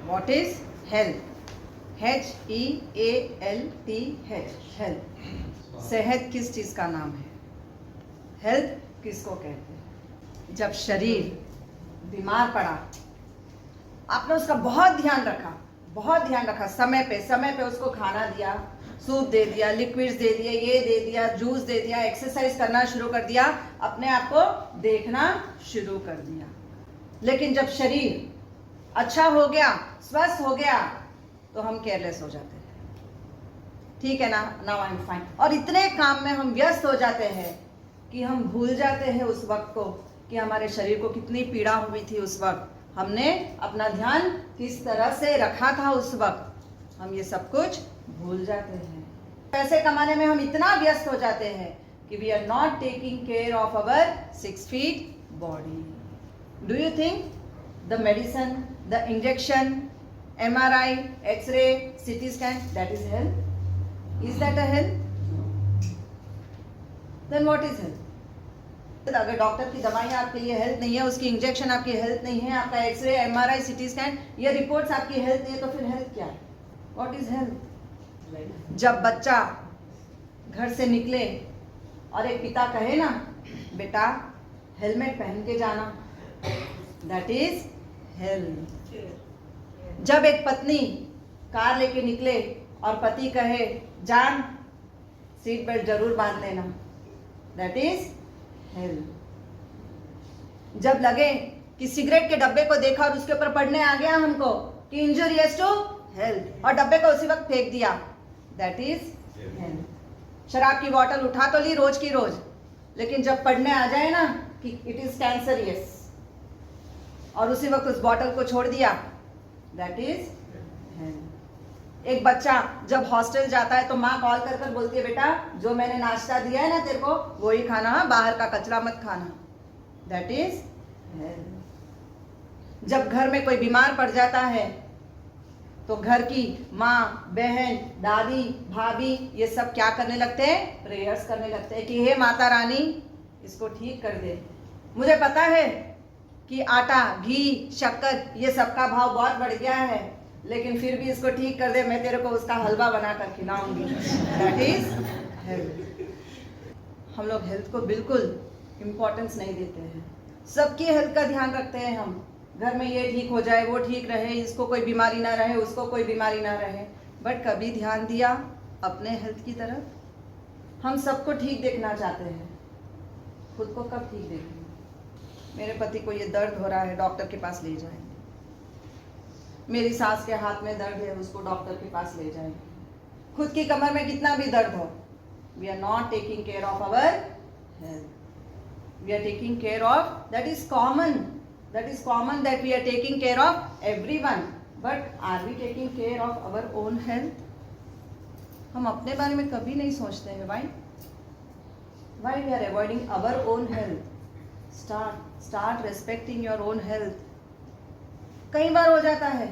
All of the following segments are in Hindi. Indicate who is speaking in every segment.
Speaker 1: What is health? HEALTH, health. सेहत किस चीज का नाम है? हेल्थ किसको कहते हैं? जब शरीर बीमार पड़ा, आपने उसका बहुत ध्यान रखा, समय पे उसको खाना दिया, सूप दे दिया, लिक्विड्स दे दिए, ये दे दिया, जूस दे दिया, एक्सरसाइज करना शुरू कर दिया, अपने आप को देखना शुरू कर दिया। लेकिन जब शरीर अच्छा हो गया, स्वस्थ हो गया, तो हम केयरलेस हो जाते हैं। ठीक है ना, नाउ आई एम फाइन। और इतने काम में हम व्यस्त हो जाते हैं कि हम भूल जाते हैं उस वक्त को कि हमारे शरीर को कितनी पीड़ा हुई थी। उस वक्त हमने अपना ध्यान किस तरह से रखा था, उस वक्त हम ये सब कुछ भूल जाते हैं। पैसे कमाने में हम इतना व्यस्त हो जाते हैं कि we are not taking care of our 6 feet body. Do you think the medicine, the injection, MRI, X-ray, CT scan, that is health? Is that a health? Then what is health? अगर डॉक्टर की दवाइयाँ आपके लिए हेल्थ नहीं है, उसकी इंजेक्शन आपकी हेल्थ नहीं है, आपका एक्सरे, MRI, CT स्कैन, ये रिपोर्ट्स आपकी हेल्थ नहीं है, तो फिर हेल्थ क्या है? What is health? जब बच्चा घर से निकले और एक पिता कहे ना, बेटा हेलमेट पहन के जाना, दैट इज हेल्थ। जब एक पत्नी कार लेके निकले और पति कहे, जान सीट बेल्ट जरूर बांध लेना, दैट इज हेल्थ। जब लगे कि सिगरेट के डब्बे को देखा और उसके ऊपर पढ़ने आ गया हमको कि इंजूरियस टू हेल्थ, और डब्बे को उसी वक्त फेंक दिया, दैट इज हेल्थ। शराब की बोतल उठा तो ली रोज की रोज, लेकिन जब पढ़ने आ जाए ना कि इट इज कैंसरियस, और उसी वक्त उस बोतल को छोड़ दिया, दैट इज हेल्थ। एक बच्चा जब हॉस्टल जाता है तो माँ कॉल कर कर बोलती है, बेटा जो मैंने नाश्ता दिया है ना तेरे को, वो ही खाना, बाहर का कचरा मत खाना, दैट इज हेल्थ। जब घर में कोई बीमार पड़ जाता है तो घर की माँ, बहन, दादी, भाभी, ये सब क्या करने लगते हैं? प्रेयर्स करने लगते हैं कि हे माता रानी इसको ठीक कर दे। मुझे पता है कि आटा, घी, शक्कर, ये सबका भाव बहुत बढ़ गया है, लेकिन फिर भी इसको ठीक कर दे, मैं तेरे को उसका हलवा बनाकर खिलाऊंगी, दैट इज हेल्थ। हम लोग हेल्थ को बिल्कुल इम्पोर्टेंस नहीं देते हैं। सबकी हेल्थ का ध्यान रखते हैं हम, घर में ये ठीक हो जाए, वो ठीक रहे, इसको कोई बीमारी ना रहे, उसको कोई बीमारी ना रहे, बट कभी ध्यान दिया अपने हेल्थ की तरफ? हम सबको ठीक देखना चाहते हैं, खुद को कब ठीक देखेंगे? मेरे पति को ये दर्द हो रहा है, डॉक्टर के पास ले जाएंगे। मेरी सास के हाथ में दर्द है, उसको डॉक्टर के पास ले जाएंगे। खुद की कमर में कितना भी दर्द हो, we are not taking care of our health. We are taking care of, that is common that we are taking care of everyone, but are we taking care of our own health? हम अपने बारे में कभी नहीं सोचते हैं। Why we are avoiding our own health? Start respecting your own health. कई बार हो जाता है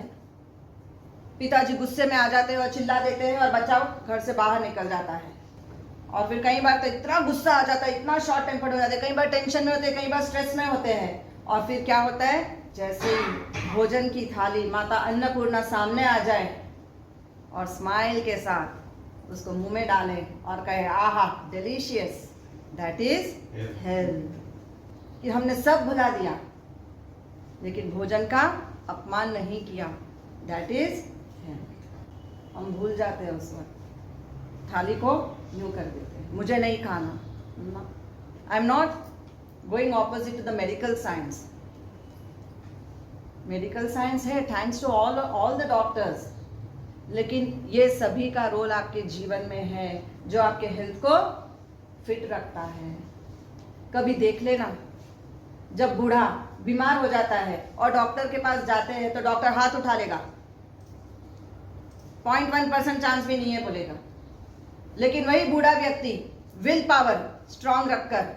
Speaker 1: पिताजी गुस्से में आ जाते हैं और चिल्ला देते हैं और बच्चा घर से बाहर निकल जाता है, और फिर कई बार तो इतना गुस्सा आ जाता है, इतना शॉर्ट टेम्पर्ड हो जाते हैं, कई बार टेंशन में होते हैं, कई बार स्ट्रेस में होते हैं, और फिर क्या होता है, जैसे ही भोजन की थाली माता अन्नपूर्णा सामने आ जाए और स्माइल के साथ उसको मुंह में डाले और कहे आहा डिलीशियस, दैट इज हेल्थ। कि हमने सब भुला दिया लेकिन भोजन का अपमान नहीं किया, दैट इज हेल्थ। हम भूल जाते हैं उस वक्त, थाली को यूं कर देते हैं, मुझे नहीं खाना। I am not going opposite to the medical science. Medical science है, thanks to all the doctors, लेकिन ये सभी का रोल आपके जीवन में है जो आपके हेल्थ को फिट रखता है। कभी देख लेना, जब बूढ़ा बीमार हो जाता है और डॉक्टर के पास जाते हैं तो डॉक्टर हाथ उठा लेगा, 0.1% चांस भी नहीं है बोलेगा, लेकिन वही बूढ़ा व्यक्ति विल पावर स्ट्रांग रखकर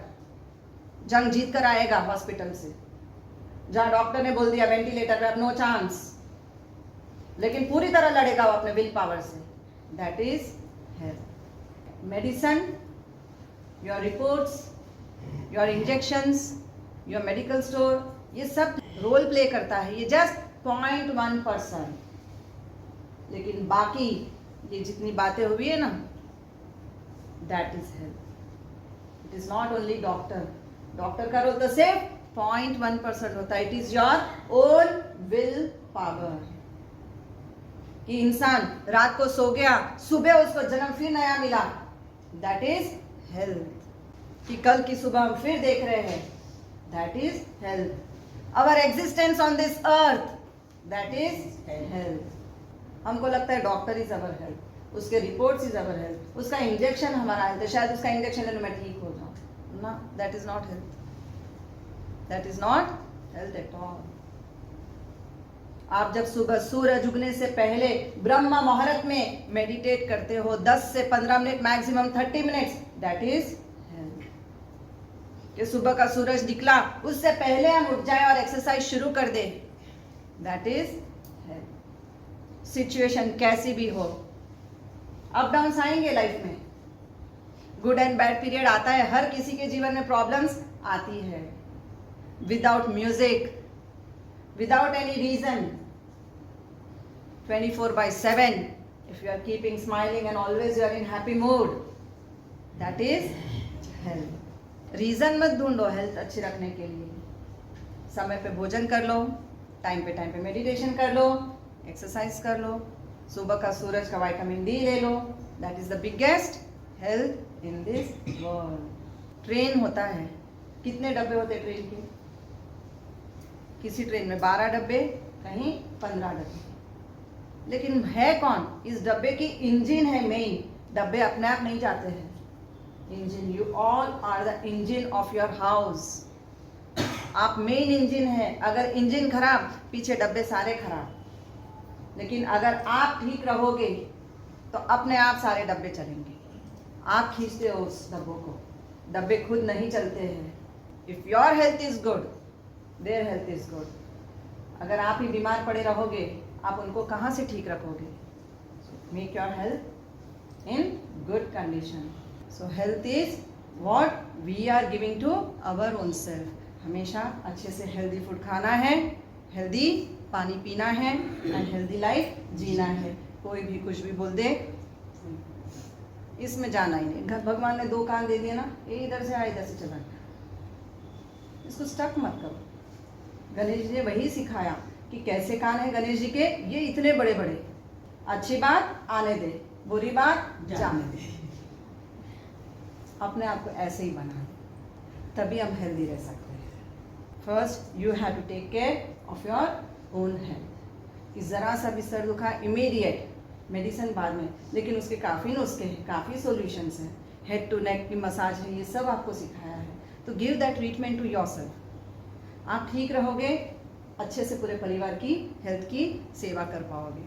Speaker 1: जंग जीत कर आएगा हॉस्पिटल से, जहां डॉक्टर ने बोल दिया वेंटिलेटर पे अब नो चांस, लेकिन पूरी तरह लड़ेगा वो अपने विल पावर से, that is health. Medicine, your reports, your injections, your medical store, ये सब रोल प्ले करता है, ये जस्ट 0.1%। लेकिन बाकी ये जितनी बातें हुई है ना, that is health. It is not only doctor. Doctor का रोल तो सिर्फ 0.1% होता है. It is your own will power. कि इंसान रात को सो गया, सुबह उसको जन्म फिर नया मिला, दैट इज हेल्थ. कि कल की सुबह हम फिर देख रहे हैं, that is health. Our existence on this earth, that is health. हमको लगता है डॉक्टर इज अवर हेल्थ, उसके रिपोर्ट्स इज अवर हेल्थ, उसका इंजेक्शन हमारा हेल्थ है, शायद उसका इंजेक्शन लेने मैं ठीक हो जाऊं. ना, that is not health. That is not health at all. आप जब सुबह सूरज उगने से पहले ब्रह्म मुहूर्त में मेडिटेट करते हो 10 से 15 minute, maximum 30 minutes, that is health. कि सुबह का सूरज निकला उससे पहले हम उठ जाए और एक्सरसाइज शुरू कर दे, दैट इज हेल्थ. सिचुएशन कैसी भी हो, अप डाउन आएंगे लाइफ में, गुड एंड बैड पीरियड आता है, हर किसी के जीवन में प्रॉब्लम्स आती है. Without music, without any reason, 24/7, if you are keeping smiling and always you are in happy mood, that is health. Reason मत ढूंढो हेल्थ अच्छी रखने के लिए. समय पे भोजन कर लो, टाइम पे मेडिटेशन कर लो, एक्सरसाइज कर लो, सुबह का सूरज का विटामिन डी ले लो, that is the biggest health in this world. Train होता है, कितने डब्बे होते हैं ट्रेन के? किसी ट्रेन में 12 डब्बे, कहीं 15 डब्बे. लेकिन है कौन? इस डब्बे की इंजन है मेन. डब्बे अपने आप नहीं जाते हैं. Engine, you all are the engine of your house. आप मेन इंजन है. अगर इंजन खराब, पीछे डब्बे सारे खराब. लेकिन अगर आप ठीक रहोगे तो अपने आप सारे डब्बे चलेंगे. आप खींचते हो उस डब्बों को, डब्बे खुद नहीं चलते हैं. If your health is good, their health is good. अगर आप ही बीमार पड़े रहोगे, आप उनको कहाँ से ठीक रखोगे? Make your health in good condition. So health is what we are giving to our own self. हमेशा अच्छे से हेल्दी फूड खाना है, हेल्दी पानी पीना है एंड हेल्दी लाइफ जीना है. कोई भी कुछ भी बोल दे, इसमें जाना ही नहीं. भगवान ने 2 कान दे दिए ना, ये इधर से आया, इधर से चला गया. इसको स्टक मत करो. गणेश जी ने वही सिखाया कि कैसे कान है गणेश जी के, ये इतने बड़े बड़े. अच्छी बात आने दे, बुरी बात जाने दे. अपने आप को ऐसे ही बना, तभी हम हेल्दी रह सकते हैं. First you have to take care of your own health. कि ज़रा सा भी सर दुखा, इमीडिएट मेडिसिन बाद में, लेकिन उसके काफ़ी नुस्खे हैं, काफ़ी सॉल्यूशंस हैं. हेड टू नेक की मसाज है, ये सब आपको सिखाया है. तो give that treatment to yourself. आप ठीक रहोगे, अच्छे से पूरे परिवार की हेल्थ की सेवा कर पाओगे.